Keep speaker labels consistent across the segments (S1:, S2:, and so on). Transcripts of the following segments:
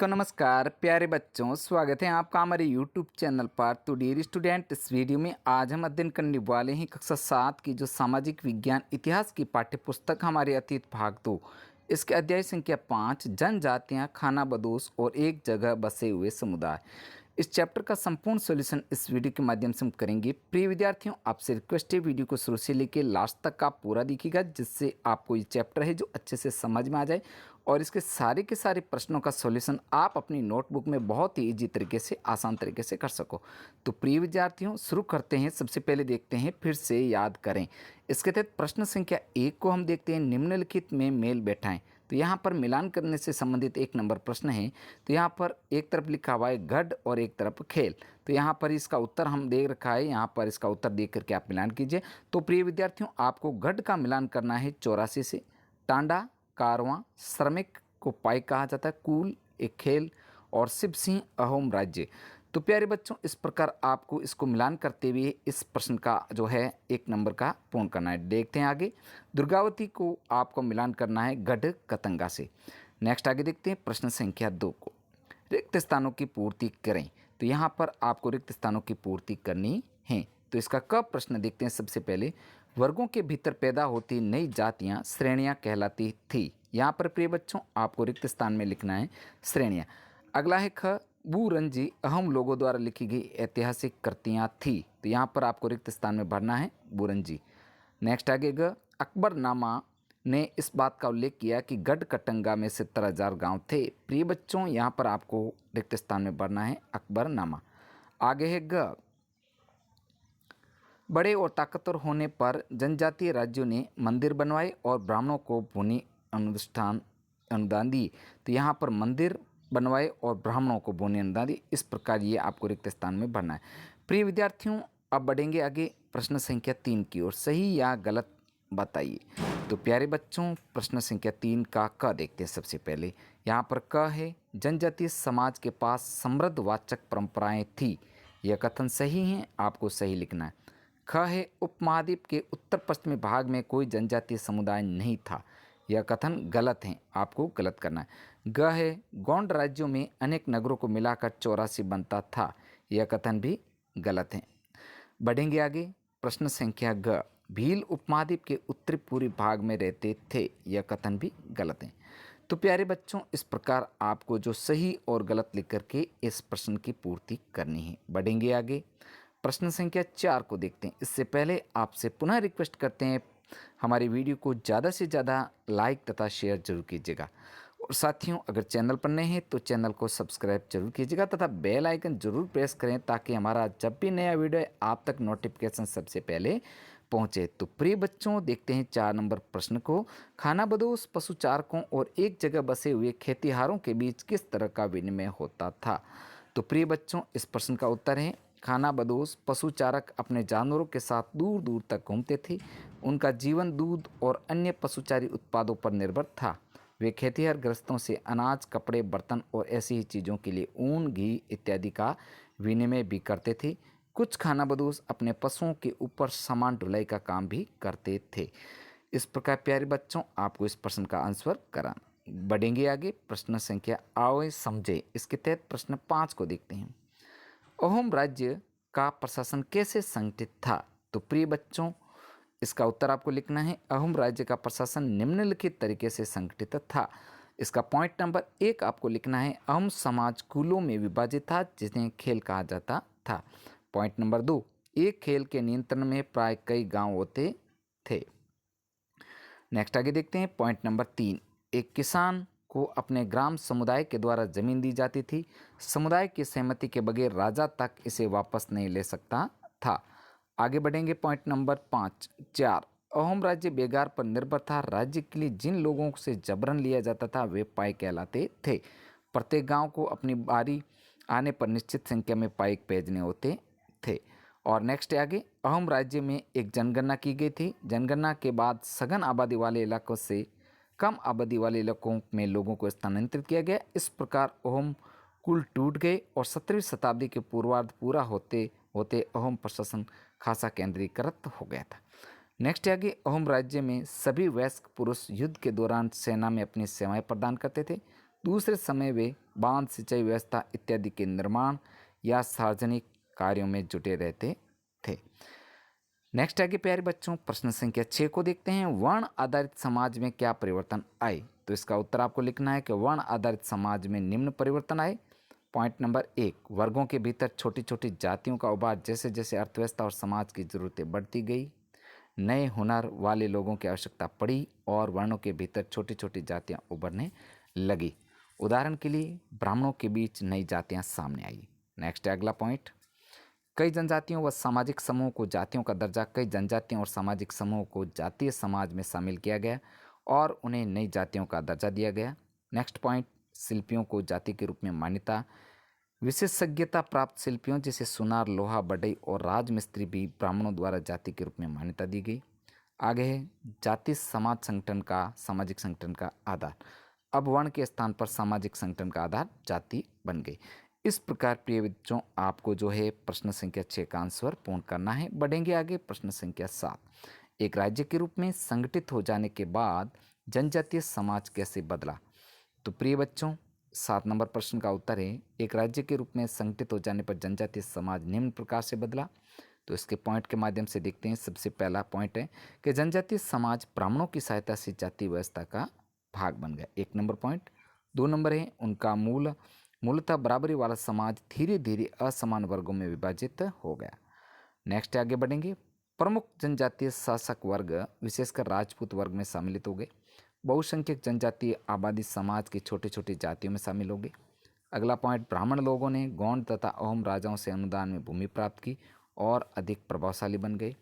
S1: को नमस्कार प्यारे बच्चों, स्वागत है आपका हमारे यूट्यूब चैनल पर। तो डियर स्टूडेंट, इस वीडियो में आज हम अध्ययन करने वाले हैं कक्षा 7 की जो सामाजिक विज्ञान इतिहास की पाठ्य पुस्तक हमारे अतीत भाग 2, इसके अध्याय संख्या 5 जनजातियां, खानाबदोश और एक जगह बसे हुए समुदाय। इस चैप्टर का संपूर्ण सॉल्यूशन इस वीडियो के माध्यम से हम करेंगे। प्रिय विद्यार्थियों, आपसे रिक्वेस्ट है वीडियो को शुरू से लेकर लास्ट तक आप पूरा देखिएगा, जिससे आपको ये चैप्टर है जो अच्छे से समझ में आ जाए और इसके सारे के सारे प्रश्नों का सॉल्यूशन आप अपनी नोटबुक में बहुत ही ईजी तरीके से, आसान तरीके से कर सको। तो प्रिय विद्यार्थियों, शुरू करते हैं। सबसे पहले देखते हैं, फिर से याद करें। इसके तहत प्रश्न संख्या 1 को हम देखते हैं, निम्नलिखित में मेल बैठाएं। तो यहाँ पर मिलान करने से संबंधित 1 नंबर प्रश्न है। तो यहाँ पर एक तरफ लिखा हुआ है गढ़ और एक तरफ खेल। तो यहाँ पर इसका उत्तर हम दे रखा है, यहाँ पर इसका उत्तर देख करके आप मिलान कीजिए। तो प्रिय विद्यार्थियों, आपको गढ़ का मिलान करना है 84 से, टांडा, कारवां, श्रमिक को पाई कहा जाता है, कूल एक खेल और शिव सिंह अहोम राज्य। तो प्यारे बच्चों, इस प्रकार आपको इसको मिलान करते हुए इस प्रश्न का जो है 1 नंबर का पूर्ण करना है। देखते हैं आगे। दुर्गावती को आपको मिलान करना है गढ़ कतंगा से। नेक्स्ट आगे देखते हैं प्रश्न संख्या 2 को, रिक्त स्थानों की पूर्ति करें। तो यहाँ पर आपको रिक्त स्थानों की पूर्ति करनी है। तो इसका क प्रश्न देखते हैं। सबसे पहले, वर्गों के भीतर पैदा होती नई जातियाँ श्रेणियाँ कहलाती थी। यहाँ पर प्रिय बच्चों, आपको रिक्त स्थान में लिखना है श्रेणियाँ। अगला है ख, बूरंजी अहम लोगों द्वारा लिखी गई ऐतिहासिक कृतियाँ थी। तो यहाँ पर आपको रिक्त स्थान में भरना है बूरंजी। नेक्स्ट आगे ग, अकबरनामा ने इस बात का उल्लेख किया कि गढ़ कटंगा में 70,000 गांव थे। प्रिय बच्चों, यहाँ पर आपको रिक्त स्थान में भरना है अकबरनामा। आगे है ग, बड़े और ताकतवर होने पर जनजातीय राज्यों ने मंदिर बनवाए और ब्राह्मणों को भूमि अनुदान दी। तो यहाँ पर मंदिर बनवाए और ब्राह्मणों को भूमि अनुदान दी। इस प्रकार ये आपको रिक्त स्थान में भरना है। प्रिय विद्यार्थियों, अब बढ़ेंगे आगे प्रश्न संख्या 3 की ओर। सही या गलत बताइए। तो प्यारे बच्चों, प्रश्न संख्या 3 का क देखते हैं। सबसे पहले यहाँ पर क है, जनजातीय समाज के पास समृद्ध वाचक परंपराएं थी। यह कथन सही है, आपको सही लिखना है। ख है, उपमहाद्वीप के उत्तर पश्चिमी भाग में कोई जनजातीय समुदाय नहीं था। यह कथन गलत है, आपको गलत करना है। ग है, गौंड राज्यों में अनेक नगरों को मिलाकर 84 बनता था। यह कथन भी गलत है। बढ़ेंगे आगे। प्रश्न संख्या ग, भील उपमहाद्वीप के उत्तरी पूर्वी भाग में रहते थे। यह कथन भी गलत है। तो प्यारे बच्चों, इस प्रकार आपको जो सही और गलत लिख करके इस प्रश्न की पूर्ति करनी है। बढ़ेंगे आगे। प्रश्न संख्या 4 को देखते हैं। इससे पहले आपसे पुनः रिक्वेस्ट करते हैं, हमारी वीडियो को ज़्यादा से ज़्यादा लाइक तथा शेयर जरूर कीजिएगा। और साथियों, अगर चैनल पर नए हैं तो चैनल को सब्सक्राइब जरूर कीजिएगा तथा बेल आइकन जरूर प्रेस करें, ताकि हमारा जब भी नया वीडियो है आप तक नोटिफिकेशन सबसे पहले पहुंचे। तो प्रिय बच्चों, देखते हैं 4 नंबर प्रश्न को। खानाबदोश पशुचारकों और एक जगह बसे हुए खेतिहारों के बीच किस तरह का विनिमय होता था। तो प्रिय बच्चों, इस प्रश्न का उत्तर है, खानाबदोश पशुचारक अपने जानवरों के साथ दूर दूर तक घूमते थे। उनका जीवन दूध और अन्य पशुचारी उत्पादों पर निर्भर था। वे खेतिहर ग्रस्तों से अनाज, कपड़े, बर्तन और ऐसी ही चीज़ों के लिए ऊन, घी इत्यादि का विनिमय भी करते थे। कुछ खानाबदोश अपने पशुओं के ऊपर सामान ढुलाई का काम भी करते थे। इस प्रकार प्यारे बच्चों, आपको इस प्रश्न का आंसर कराना। बढ़ेंगे आगे। प्रश्न संख्या आओ समझे, इसके तहत प्रश्न 5 को देखते हैं। अहोम राज्य का प्रशासन कैसे संगठित था। तो प्रिय बच्चों, इसका उत्तर आपको लिखना है, अहोम राज्य का प्रशासन निम्नलिखित तरीके से संगठित था। इसका पॉइंट नंबर 1 आपको लिखना है, अहोम समाज कुलों में विभाजित था जिन्हें खेल कहा जाता था। पॉइंट नंबर 2, एक खेल के नियंत्रण में प्राय कई गांव होते थे। नेक्स्ट आगे देखते हैं। पॉइंट नंबर 3, एक किसान को अपने ग्राम समुदाय के द्वारा जमीन दी जाती थी। समुदाय की सहमति के बगैर राजा तक इसे वापस नहीं ले सकता था। आगे बढ़ेंगे। पॉइंट नंबर 4, अहोम राज्य बेगार पर निर्भर था। राज्य के लिए जिन लोगों से जबरन लिया जाता था वे पाई कहलाते थे। प्रत्येक गांव को अपनी बारी आने पर निश्चित संख्या में पाइक भेजने होते थे। और नेक्स्ट आगे, अहोम राज्य में एक जनगणना की गई थी। जनगणना के बाद सघन आबादी वाले इलाकों से कम आबादी वाले इलाकों में लोगों को स्थानांतरित किया गया। इस प्रकार अहोम कुल टूट गए और 17वीं शताब्दी के पूर्वार्ध पूरा होते होते अहोम प्रशासन खासा केंद्रीकृत हो गया था। नेक्स्ट आगे, अहोम राज्य में सभी वयस्क पुरुष युद्ध के दौरान सेना में अपनी सेवाएं प्रदान करते थे। दूसरे समय वे बांध, सिंचाई व्यवस्था इत्यादि के निर्माण या सार्वजनिक कार्यों में जुटे रहते थे। नेक्स्ट आगे प्यारे बच्चों, प्रश्न संख्या 6 को देखते हैं। वर्ण आधारित समाज में क्या परिवर्तन आए? तो इसका उत्तर आपको लिखना है कि वर्ण आधारित समाज में निम्न परिवर्तन आए। पॉइंट नंबर 1, वर्गों के भीतर छोटी छोटी जातियों का उभार। जैसे जैसे अर्थव्यवस्था और समाज की जरूरतें बढ़ती गई, नए हुनर वाले लोगों की आवश्यकता पड़ी और वर्णों के भीतर छोटी छोटी जातियां उभरने लगी। उदाहरण के लिए ब्राह्मणों के बीच नई जातियां सामने आई। नेक्स्ट अगला पॉइंट, कई जनजातियों व सामाजिक समूहों को जातियों का दर्जा, कई जनजातियों और सामाजिक समूहों को जातीय समाज में शामिल किया गया और उन्हें नई जातियों का दर्जा दिया गया। नेक्स्ट पॉइंट, शिल्पियों को जाति के रूप में मान्यता। विशेषज्ञता प्राप्त शिल्पियों जैसे सुनार, लोहा, बढ़ई और राजमिस्त्री भी ब्राह्मणों द्वारा जाति के रूप में मान्यता दी गई। आगे है जाति समाज संगठन का, सामाजिक संगठन का आधार। अब वर्ण के स्थान पर सामाजिक संगठन का आधार जाति बन गई। इस प्रकार प्रिय बच्चों, आपको जो है प्रश्न संख्या 6 का आंसर पूर्ण करना है। बढ़ेंगे आगे प्रश्न संख्या 7, एक राज्य के रूप में संगठित हो जाने के बाद जनजातीय समाज कैसे बदला? तो प्रिय बच्चों, 7 नंबर प्रश्न का उत्तर है, एक राज्य के रूप में संगठित हो जाने पर जनजातीय समाज निम्न प्रकार से बदला। तो इसके पॉइंट के माध्यम से देखते हैं। सबसे पहला पॉइंट है कि जनजातीय समाज ब्राह्मणों की सहायता से जाति व्यवस्था का भाग बन गया, 1 नंबर पॉइंट। 2 नंबर है, उनका मूलतः बराबरी वाला समाज धीरे धीरे असमान वर्गों में विभाजित हो गया। नेक्स्ट आगे बढ़ेंगे, प्रमुख जनजातीय शासक वर्ग विशेषकर राजपूत वर्ग में सम्मिलित हो गए। बहुसंख्यक जनजातीय आबादी समाज की छोटी छोटी जातियों में शामिल हो गई। अगला पॉइंट, ब्राह्मण लोगों ने गौंड तथा अहोम राजाओं से अनुदान में भूमि प्राप्त की और अधिक प्रभावशाली बन गए।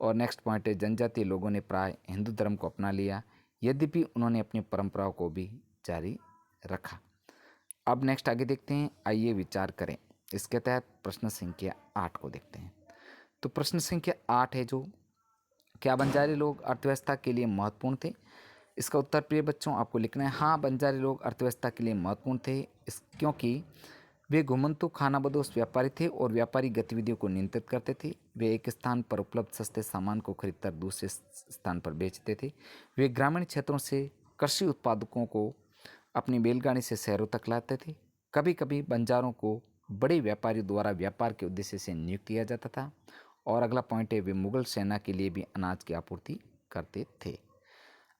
S1: और नेक्स्ट पॉइंट है, जनजातीय लोगों ने प्राय हिंदू धर्म को अपना लिया, यद्यपि उन्होंने अपनी परंपराओं को भी जारी रखा। अब नेक्स्ट आगे देखते हैं, आइए विचार करें। इसके तहत प्रश्न संख्या 8 को देखते हैं। तो प्रश्न संख्या 8 है जो, क्या बंजारी लोग अर्थव्यवस्था के लिए महत्वपूर्ण थे? इसका उत्तर प्रिय बच्चों आपको लिखना है, हाँ, बंजारी लोग अर्थव्यवस्था के लिए महत्वपूर्ण थे क्योंकि वे घुमंतु खानाबदोश व्यापारी थे और व्यापारी गतिविधियों को नियंत्रित करते थे। वे एक स्थान पर उपलब्ध सस्ते सामान को खरीदकर दूसरे स्थान पर बेचते थे। वे ग्रामीण क्षेत्रों से कृषि उत्पादकों को अपनी बैलगाड़ी से शहरों तक लाते थे। कभी कभी बंजारों को बड़े व्यापारियों द्वारा व्यापार के उद्देश्य से नियुक्त किया जाता था। और अगला पॉइंट है, वे मुगल सेना के लिए भी अनाज की आपूर्ति करते थे।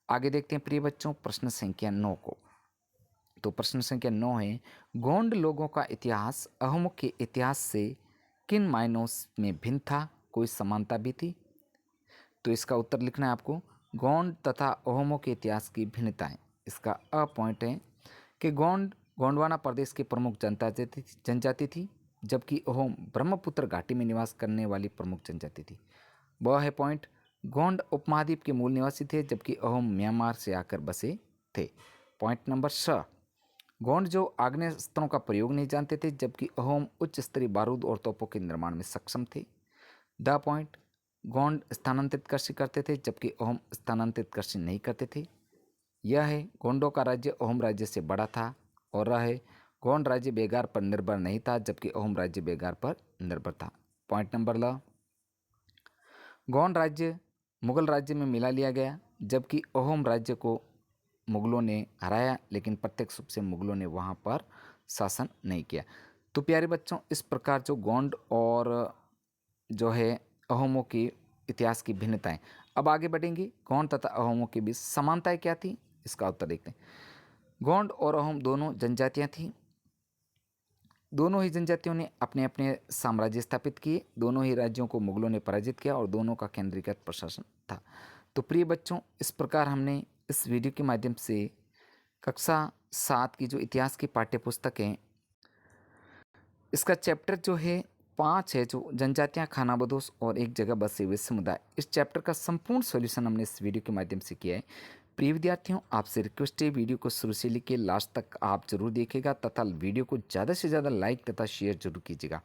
S1: आगे देखते हैं प्रिय बच्चों प्रश्न संख्या 9 को। तो प्रश्न संख्या 9 है, गोंड लोगों का इतिहास अहोमों के इतिहास से किन मायनों में भिन्न था? कोई समानता भी थी? तो इसका उत्तर लिखना है आपको, गोंड तथा अहोमों के इतिहास की भिन्नताएं। इसका अ पॉइंट है कि गोंडवाना प्रदेश की प्रमुख जनजाति थी, जबकि अहोम ब्रह्मपुत्र घाटी में निवास करने वाली प्रमुख जनजाति थी। वह है पॉइंट, गोंड उपमहाद्वीप के मूल निवासी थे, जबकि अहोम म्यांमार से आकर बसे थे। पॉइंट नंबर स, गोंड जो आग्नेयास्त्रों का प्रयोग नहीं जानते थे, जबकि अहोम उच्च स्तरीय बारूद और तोपों के निर्माण में सक्षम थे। द पॉइंट, गोंड स्थानांतरित कृषि करते थे, जबकि अहोम स्थानांतरित कृषि नहीं करते थे। यह है, गोंडों का राज्य अहोम राज्य से बड़ा था। और रह है, गोंड राज्य बेगार पर निर्भर नहीं था, जबकि अहोम राज्य बेगार पर निर्भर था। पॉइंट नंबर ल, गोंड राज्य मुगल राज्य में मिला लिया गया, जबकि अहोम राज्य को मुगलों ने हराया, लेकिन प्रत्यक्ष रूप से मुगलों ने वहाँ पर शासन नहीं किया। तो प्यारे बच्चों, इस प्रकार जो गोंड और जो है अहोमों की इतिहास की भिन्नताएं। अब आगे बढ़ेंगे, गोंड तथा अहोमों के बीच समानताएं क्या थी? इसका उत्तर देखते हैं। गोंड और अहोम दोनों जनजातियां थीं। दोनों ही जनजातियों ने अपने अपने साम्राज्य स्थापित किए। दोनों ही राज्यों को मुगलों ने पराजित किया और दोनों का केंद्रीकृत प्रशासन था। तो प्रिय बच्चों, इस प्रकार हमने इस वीडियो के माध्यम से कक्षा 7 की जो इतिहास की पाठ्य पुस्तक है, इसका चैप्टर जो है 5 है, जो जनजातियां, खानाबदोश और एक जगह बसे हुए समुदाय, इस चैप्टर का संपूर्ण सॉल्यूशन हमने इस वीडियो के माध्यम से किया है। प्रिय विद्यार्थियों, आपसे रिक्वेस्ट है, वीडियो को शुरू से लेकर लास्ट तक आप जरूर देखिएगा तथा वीडियो को ज़्यादा से ज़्यादा लाइक तथा शेयर जरूर कीजिएगा।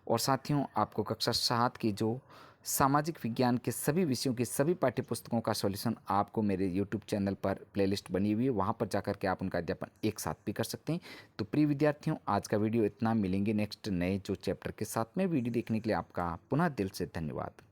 S1: और साथियों, आपको कक्षा 7 की जो सामाजिक विज्ञान के सभी विषयों की सभी पाठ्य पुस्तकों का सॉल्यूशन आपको मेरे यूट्यूब चैनल पर प्लेलिस्ट बनी हुई है, वहाँ पर जाकर के आप उनका अध्यापन एक साथ भी कर सकते हैं। तो प्रिय विद्यार्थियों, आज का वीडियो इतना। मिलेंगे नेक्स्ट नए जो चैप्टर के साथ में। वीडियो देखने के लिए आपका पुनः दिल से धन्यवाद।